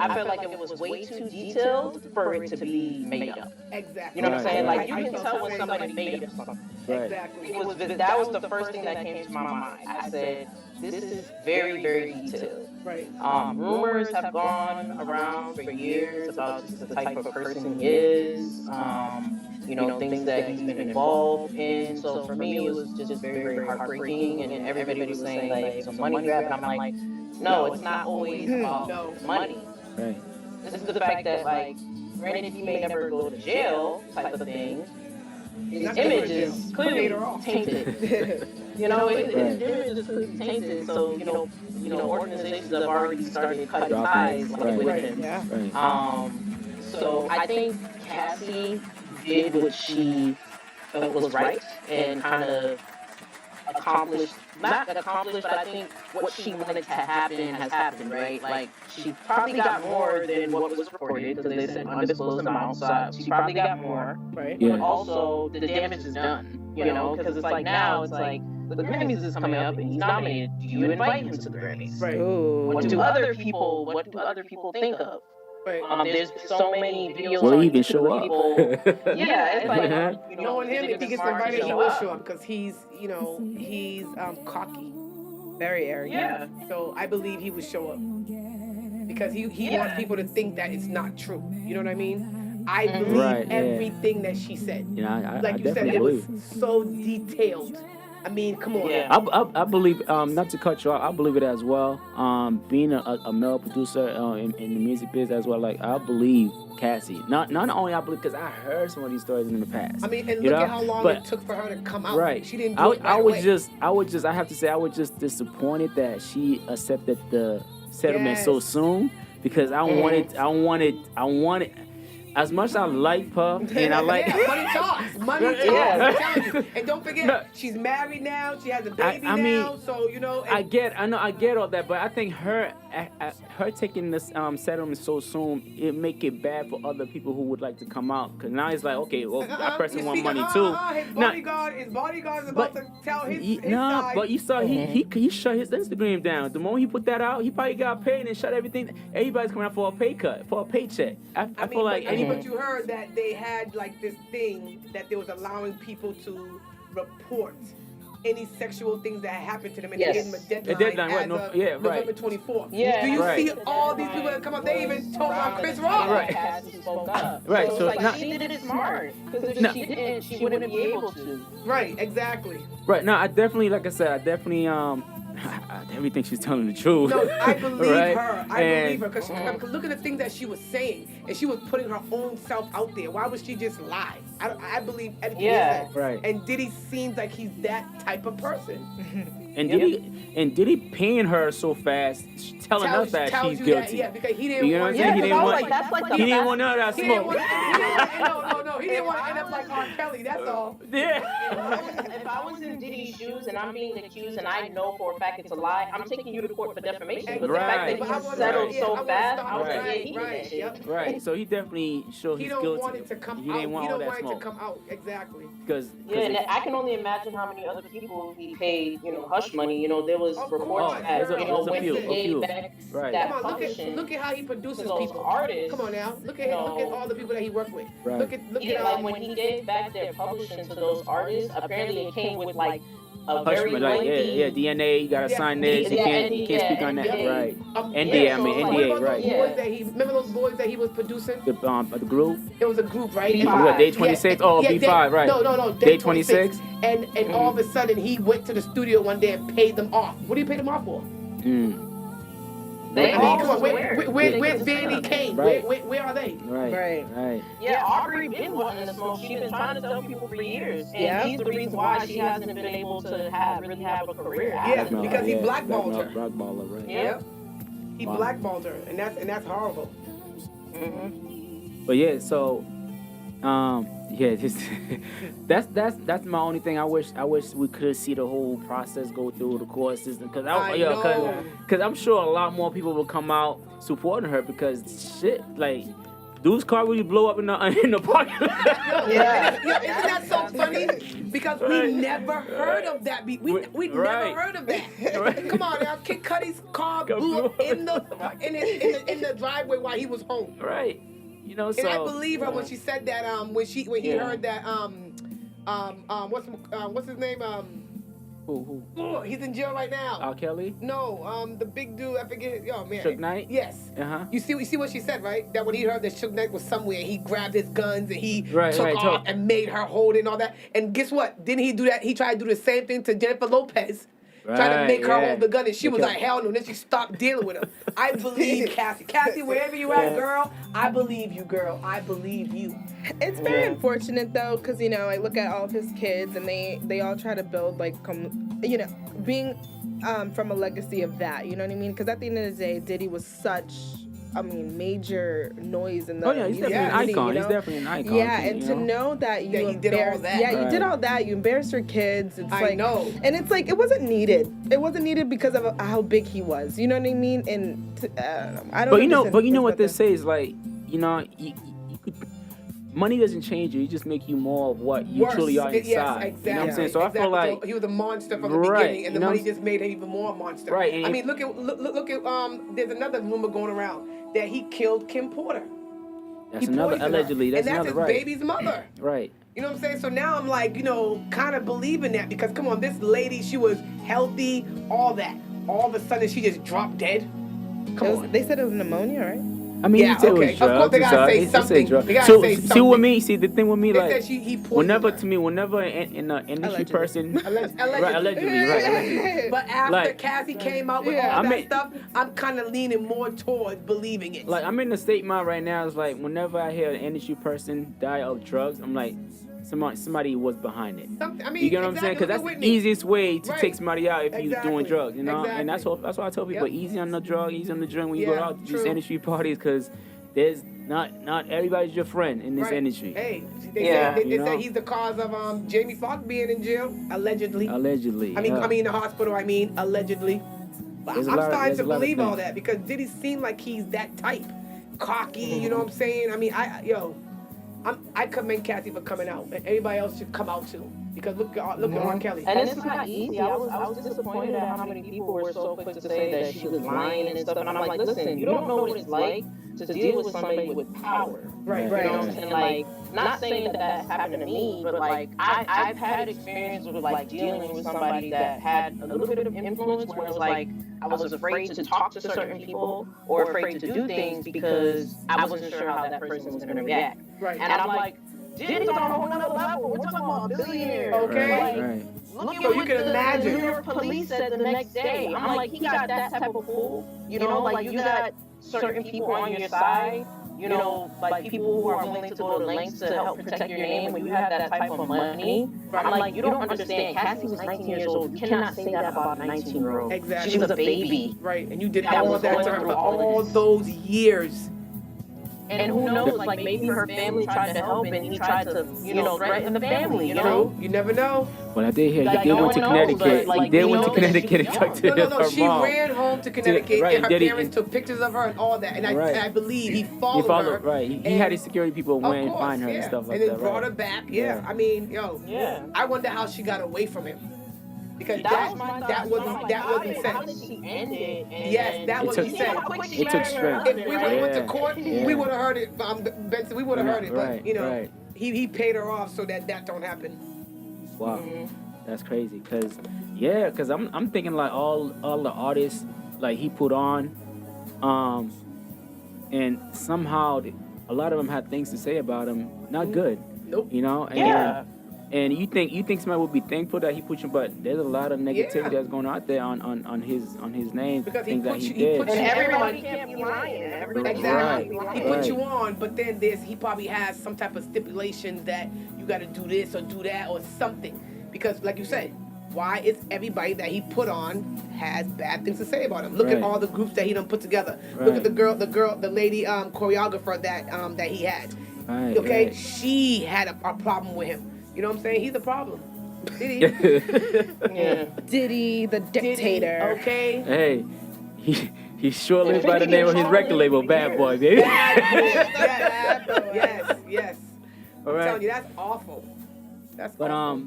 I felt like it was way too detailed for it to be made up. Exactly. You know what I'm saying? Right. Like you can tell when somebody made up something. Right. Exactly. That was the first thing that came to my mind. I said, this is very, very detailed. Right. Rumors have gone around for years about just the type of person he is, things that he's been involved in. So for me, it was just very, very heartbreaking. And everybody was saying like it's a money grab, and I'm like, no, it's not always about money. Right. This is the fact that like, granted, he may never go to jail, type of thing. His image is clearly tainted. His image is clearly tainted. So organizations have already started cutting ties with him. Yeah. Right. So I think Cassie did what she felt was right and kind of not accomplished, but I think what she wanted to happen has happened, right? Like, she probably got more than what was reported, because they said undisclosed amounts, so she probably got more. Right. Yeah. But also, the damage is done, because it's like now, it's like, the Grammys is coming up and he's nominated. Do you invite him to the Grammys? Right. What do other people think of? Right. There's so many videos Will on he even YouTube show of up? people. Yeah, it's like, Knowing him, if he gets invited, he will show up because he's cocky, very arrogant. Yeah. So I believe he would show up because he wants people to think that it's not true. You know what I mean? I believe everything that she said. I Like you said, definitely it was believe. so detailed. I mean, come on. Yeah. I believe, not to cut you off, I believe it as well. Being a male producer in the music biz as well, like I believe Cassie. Not only I believe because I heard some of these stories in the past. I mean, and look at how long it took for her to come out. Right. She didn't do it right away. I have to say, I was just disappointed that she accepted the settlement so soon because I wanted. As much as I like Puff and I like money talks. Money talks. I'm telling you. And don't forget, she's married now. She has a baby now. So I get all that, but I think her taking this settlement so soon, it make it bad for other people who would like to come out. Because now it's like, okay, well, that person want money too. His bodyguard is about to tell his side. But you saw he shut his Instagram down. The moment he put that out, he probably got paid and shut everything. Everybody's coming out for a pay cut, for a paycheck. I feel like but you heard that they had like this thing that they was allowing people to report any sexual things that happened to them, and they gave them a deadline as of November 24th. Yeah. Do you see all these people that come up? They even told on Chris Rock. Right. So like, she did it smart. Because if she didn't, she wouldn't be able to. Right. Exactly. Right. No, I definitely everything she's telling the truth. No, I believe Right? her. I And- believe her because look at the things that she was saying, and she was putting her own self out there. Why would she just lie? I believe everything he said. Right. And Diddy seems like he's that type of person. And Diddy paying her so fast, telling us that tells she's you guilty. That, because he didn't You know want. what I'm saying? He Yeah, didn't I was want. like, that's like the He didn't fast- want none of that He didn't smoke. want. He didn't want to end up like R. Kelly. That's all. Yeah. If I was in Diddy's shoes and I'm being accused and I know for a fact it's a lie, I'm taking you to court for defamation. But the fact that Right. he settled Yeah, I so wanna fast, stop I was it. like, yeah, he did Right, that shit. yep. Right. So he definitely showed He he's don't guilty. want it to come He out. didn't want He all don't that want it to smoke. come out. Exactly. Because Yeah, and I can only imagine how many other people he paid, hush money. There was Of reports course. that, There's a when few, he a gave few. back Right. that Come on, publishing. look at how he produces to those people. artists, Come on now, look at all the people that he worked with. Right. Look Yeah, at like when he gave back their publishing to those artists, apparently it came with like a very Hushman, like lengthy. DNA, you gotta sign this. You can't speak on that. NDA. Right. Yeah, NDA, I so mean it's like, What NDA, about right. those boys that remember those boys that he was producing? The group. It was a group, right? B5. And- What, Day 26? Oh, B5, right. No, Day 26. And all of a sudden he went to the studio one day and paid them off. What do you pay them off for? They I mean, all come on, was where's Danny Kane? Right. Where are they? Right. Yeah, Aubrey been wanting to smoke. She's been trying to tell people for years, and he's the reason why she hasn't been able to really have a career. Yeah, because he blackballed her. Blackballer, right. Yep. He Wow. blackballed her, and that's horrible. But yeah, so just that's my only thing. I wish we could see the whole process go through the court system because I'm sure a lot more people will come out supporting her because shit, like dude's car really blow up in the parking lot. Yeah, isn't that so funny? Because we never heard of that. We never heard of that. Come on now, Kid Cudi's car blew up in the driveway while he was home. Right. So And I believe her when she said that. When he heard that. What's his name? Who? Oh, he's in jail right now. R. Kelly? No, the big dude. I forget. Yo, man. Suge Knight? Yes. Uh-huh. You see what she said, right? That when he heard that Suge Knight was somewhere, he grabbed his guns and he Right, took right, off and made her hold it and all that. And guess what? Didn't he do that? He tried to do the same thing to Jennifer Lopez. Trying to make her hold the gun, and she was like, hell no. And then she stopped dealing with him. I believe Cassie. Cassie, wherever you at, girl, I believe you, girl. I believe you. It's very unfortunate though, because I look at all of his kids, and they all try to build being from a legacy of that. You know what I mean? Because at the end of the day, Diddy was such major noise in the he's music definitely an community, icon. He's definitely an icon. Yeah, and to know that you he did all that. Yeah, you did all that. You embarrassed your kids. It's I know. And it's like, it wasn't needed. It wasn't needed because of how big he was. You know what I mean? And I don't know. But you know what this says? Like, you could. Money doesn't change you. It just make you more of what you truly are inside. Yes, exactly. You know what I'm saying? So I feel like he was a monster from the beginning, and the money just made him even more monster. Right. And I mean, look at there's another rumor going around that he killed Kim Porter. That's He another poisoned her. allegedly. That's and that's another his right. baby's mother. Right. You know what I'm saying? So now I'm like, kind of believing that because come on, this lady, she was healthy, all that. All of a sudden, she just dropped dead. Come on. They said it was pneumonic, right? I mean, Yeah, you said it okay. was Of course, they drugs, gotta say they said something. drugs. They gotta So, say see something. with me, the thing with me, They like, said he poisoned whenever her. in an industry Allegedly. person, Allegedly. right, allegedly. But after Like, Cassie came out with Yeah. all I that mean- stuff, I'm kind of leaning more towards believing it. Like, I'm in the state mind right now. It's like whenever I hear an industry person die of drugs, I'm like, somebody was behind it. You get what I'm saying? Because that's the easiest way to take somebody out if you're doing drugs, And that's why I tell people, easy on the drug, easy on the drink when you go out to these industry parties, because there's not everybody's your friend in this industry. Hey, they say he's the cause of Jamie Foxx being in jail, allegedly. Allegedly. I mean, in the hospital. Allegedly. But I'm starting to believe all that because Diddy seemed like he's that type, cocky. You know what I'm saying? I mean, I commend Cassie for coming out, and everybody else should come out too. Because look at R. Kelly. And it's not easy. I was disappointed at how many people were so quick to say that she was lying and stuff. And I'm like, listen, you don't know what it's like to deal with somebody with power. Right. You know what I'm saying? Like, not saying that happened to me, but like I've had experience with like dealing with somebody that had a little bit of influence where it was like I was afraid to talk to certain people or afraid to do things because I wasn't sure how that person was going to react. Right. And I'm like, Diddy's on a whole nother level. We're talking about a billionaire. Okay. Like, Right. look at So you what can the imagine. New York police said the next day. I'm like, he got that type of pull. You know, like you got certain people on your side. You know, like people who are willing to go to lengths to help protect your name when you have that type of money. I'm like, you don't understand. Cassie was 19 years old. You cannot say that about a 19-year-old. Exactly. She was a baby. Right, and you did That all was that going to her through for all all this. those years. And who knows, like maybe her family tried to help and he tried to, you know, threaten the family, you know? True, you never know. Well, I did hear Like, he did no went to one knows, Connecticut. but, like, He did we went to know that she Connecticut and was talked to young. No, her she mom. ran home to Connecticut, right, and her did he- parents took pictures of her and all that. And Right. I believe he He followed, followed, her. right. He and- had his security people Of went and course, find her and yeah. stuff like and then that. brought right. her back. Yeah. Yeah. I mean, yo, Yeah. I wonder how she got away from him. Because That was my thought. that wasn't How did sense. she end it? And Yes, then- that It was took- he said. it took strength. If we would have went to Yeah, court, yeah. we would have heard it. Benson, we would have heard it. Right, But you know, right. he paid her off so that don't happen. Wow, that's crazy. Cause I'm thinking like all the artists like he put on, and somehow a lot of them had things to say about him, not good. Nope. You know. And, Yeah. And you think somebody would be thankful that he put you, but there's a lot of negativity Yeah. that's going out there on his name, Because he things that put he you- he did. put And you- everybody can't be lying. Everybody Exactly. can't be He lying. put Right. you on, but then he probably has some type of stipulation that you got to do this or do that or something. Because, like you said, why is everybody that he put on has bad things to say about him? Look Right. at all the groups that he done put together. Right. Look at the lady choreographer that he had. Right, Okay, right. she had a problem with him. You know what I'm saying? He's a problem. Did he? Yeah. Diddy, the dictator. Okay. Hey, he sure lives by the name of his record label, Bad Boy, baby. Yes. All I'm right. telling you, that's awful. That's But awful.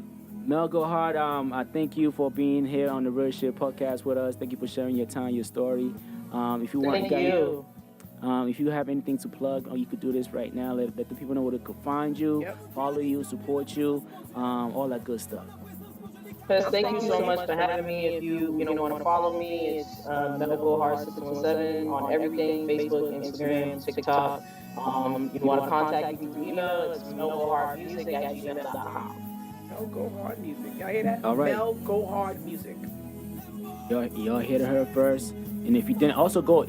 Mel Go Hard, I thank you for being here on the Real Shit podcast with us. Thank you for sharing your time, your story. If you want, Thank you. If you have anything to plug, or you could do this right now. Let the people know where they could find you, Yep. follow you, support you, all that good stuff. First, thank you so much for having me. If you want to follow me, it's Medical Heart 617 on everything: Facebook, Instagram, TikTok. You want to contact me through email? It's melgohardmusic@gmail.com. Mel Go Hard Music. Y'all hear that? All right. Mel Go Hard Music. Y'all hear her first. And if you didn't, also go.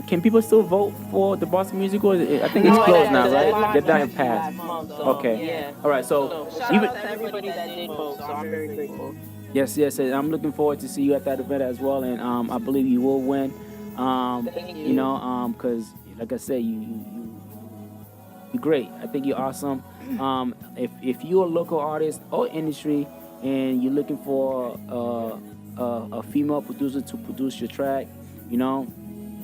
Can people still vote for the Boston Musical? I think it's closed now, right? They're dying past. Okay. Yeah. All right. So Shout even out to everybody that did vote. So I'm very grateful. yes, and I'm looking forward to see you at that event as well. And I believe you will win. Thank you. You know, because like I said, you're great. I think you're awesome. If you're a local artist or industry and you're looking for a female producer to produce your track, you know,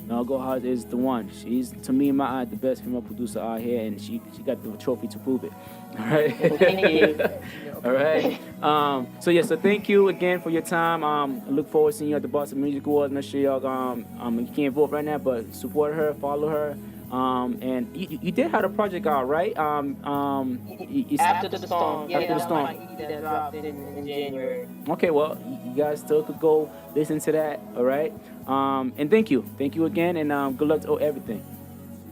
Mel Go Hard is the one. She's, to me, in my eye, the best female producer out here, and she got the trophy to prove it. All right. Thank you. All right. So thank you again for your time. I look forward to seeing you at the Boston Music Awards. Make sure y'all you can't vote right now, but support her, follow her. And you did have a project out, right? It's After the storm. Yeah, After the that storm. was my EP that dropped in January. Okay, well, you guys still could go listen to that, all right? And thank you again, and good luck to everything.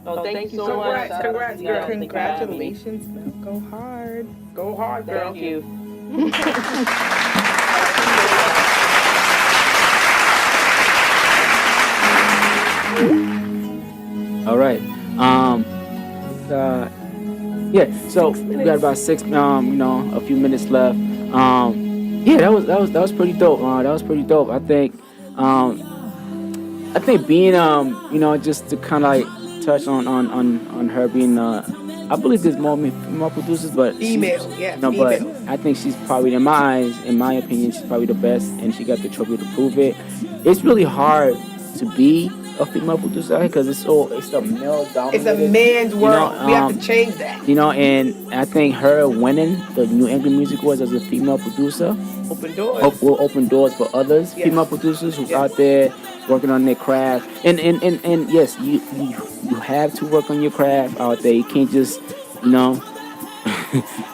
So thank you so much. Congrats, girl. Congratulations, Mel. Go hard. Go hard, girl. Thank you. All right. So we got about a few minutes left. That was pretty dope. That was pretty dope. I think being just to kind of like touch on her being I believe there's more producers, but Female, yeah, but female. I think she's probably, in my eyes, in my opinion, she's probably the best, and she got the trophy to prove it. It's really hard to be a female producer because it's a male dominated. It's a man's world. You know, we have to change that. You know, and I think her winning the New England Music Awards as a female producer Open doors. will open doors for others, Yes. female producers who's Yes. out there working on their craft. And yes, you have to work on your craft out there. You can't just,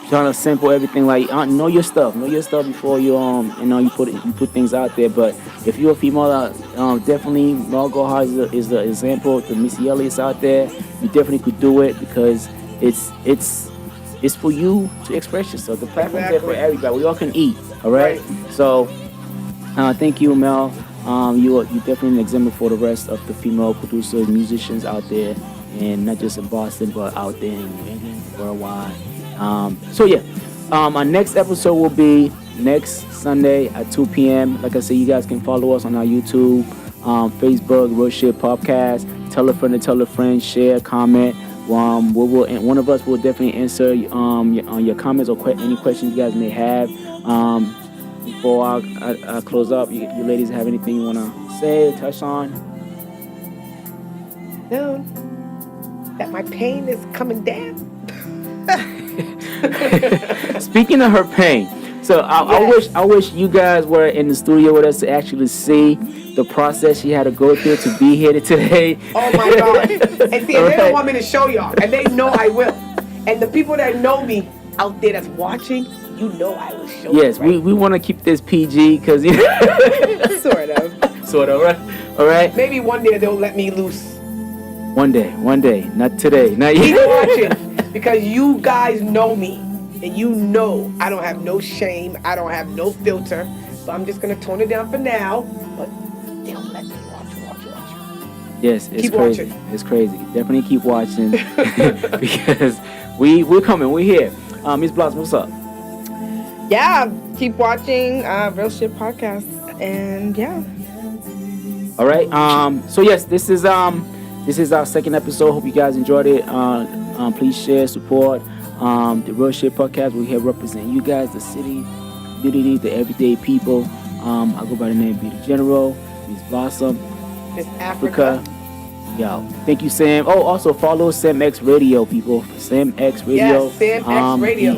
trying to sample everything. Like, know your stuff before you you put things out there. But if you're a female, definitely Mel Go Hard is the example. The Missy Elliott's out there, you definitely could do it because it's for you to express yourself. The platform's there for Exactly. everybody. We all can eat. All right. Right. So, thank you, Mel. You definitely an example for the rest of the female producers, musicians out there, and not just in Boston, but out there in New England, worldwide. So yeah, our next episode will be next Sunday at 2 p.m. Like I said, you guys can follow us on our YouTube, Facebook, Real Shit Podcast. Tell a friend, share, comment. One of us will definitely answer your comments or any questions you guys may have. Before I close up, you ladies have anything you want to say, touch on? No. That my pain is coming down. Speaking of her pain, so I wish you guys were in the studio with us to actually see the process she had to go through to be here today. Oh my God. And see, they don't want me to show y'all, and they know I will. And the people that know me out there that's watching, you know I will show you. Yes, right? we want to keep this PG because Sort of. sort of, right? All right. Maybe one day they'll let me loose. One day, not today, not Keep yet. watching, because you guys know me, and you know I don't have no shame, I don't have no filter. So I'm just gonna tone it down for now, but they'll let me watch. Yes, it's Keep crazy. watching. It's crazy. Definitely keep watching because we're coming. We're here. Miss Blossom, what's up? Yeah, keep watching Real Shit Podcast. And yeah. All right. So yes, this is our second episode. Hope you guys enjoyed it. Please share, support the Real Shit Podcast. We're here representing you guys, the city, community, the everyday people. I go by the name Beauty General, Miss Blossom, Miss Africa. Yo, thank you, Sam. Oh, also follow Sam X Radio, people. Sam X Radio. Yes, Sam X Radio.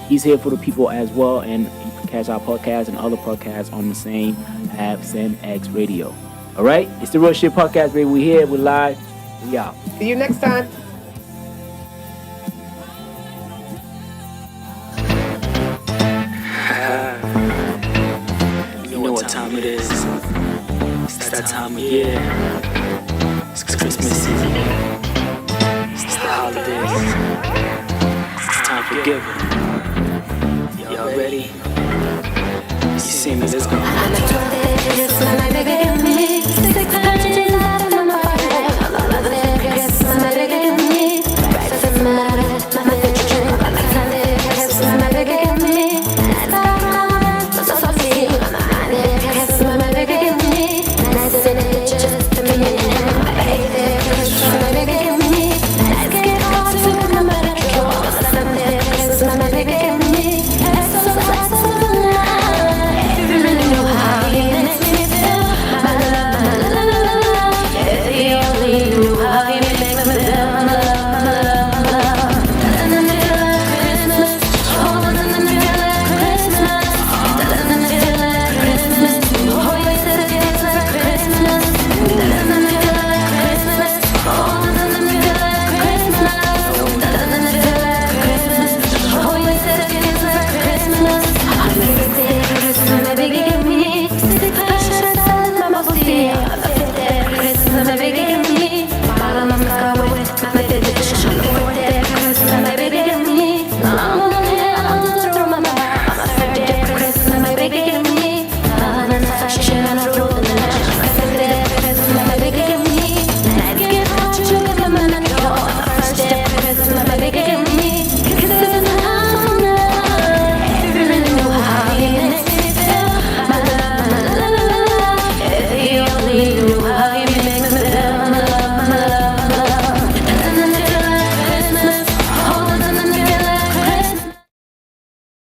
He's here for the people as well, and you can catch our podcast and other podcasts on the same app, Sam X Radio. All right, it's the Real Shit Podcast, baby. We're here, we're live, we out. See you next time. You know what time it is. It's that time of year. It's Christmas season. It's the holidays. It's time for giving. Y'all ready? You see me, let's go. I'm a 20, it's my baby give me 600 out of my body. I love it, it's my baby give me breakfast is mad, my favorite drink. I'm a 20, it's my baby give me and I'm so salty. I'm a 90, it's my baby give me nice and just to me and my baby, it's my baby give me let's get on to the metro. I'm a 70, it's my baby give me it's so sad, so nice. If you really know how he makes me feel, my love, my love, my love. If you only knew how he makes me feel, my love, my love, my love. Doesn't it feel like Christmas? Oh, doesn't it feel like Christmas? Doesn't it feel like Christmas? Oh, you said it feels like Christmas. Doesn't it feel like Christmas? Oh, doesn't it feel like Christmas? Doesn't it feel like Christmas? Oh, you said it feels like Christmas. I'm Christmas, baby, give me 600 mama pussy. I'm a 50 Christmas, baby, give me mama go with my baby. I'm a 40 Christmas, baby, give me I'm on here, I'm through my mouth. I'm a 30 Christmas, baby, give me I'm in fashion, I'm ruling the night. I'm a 70 Christmas, baby, give me let's get hot, you give my man a go. I'm a first day Christmas, baby, give me kisses in the house night. If you really know how he makes me feel, my love, my love, my love. If you only knew how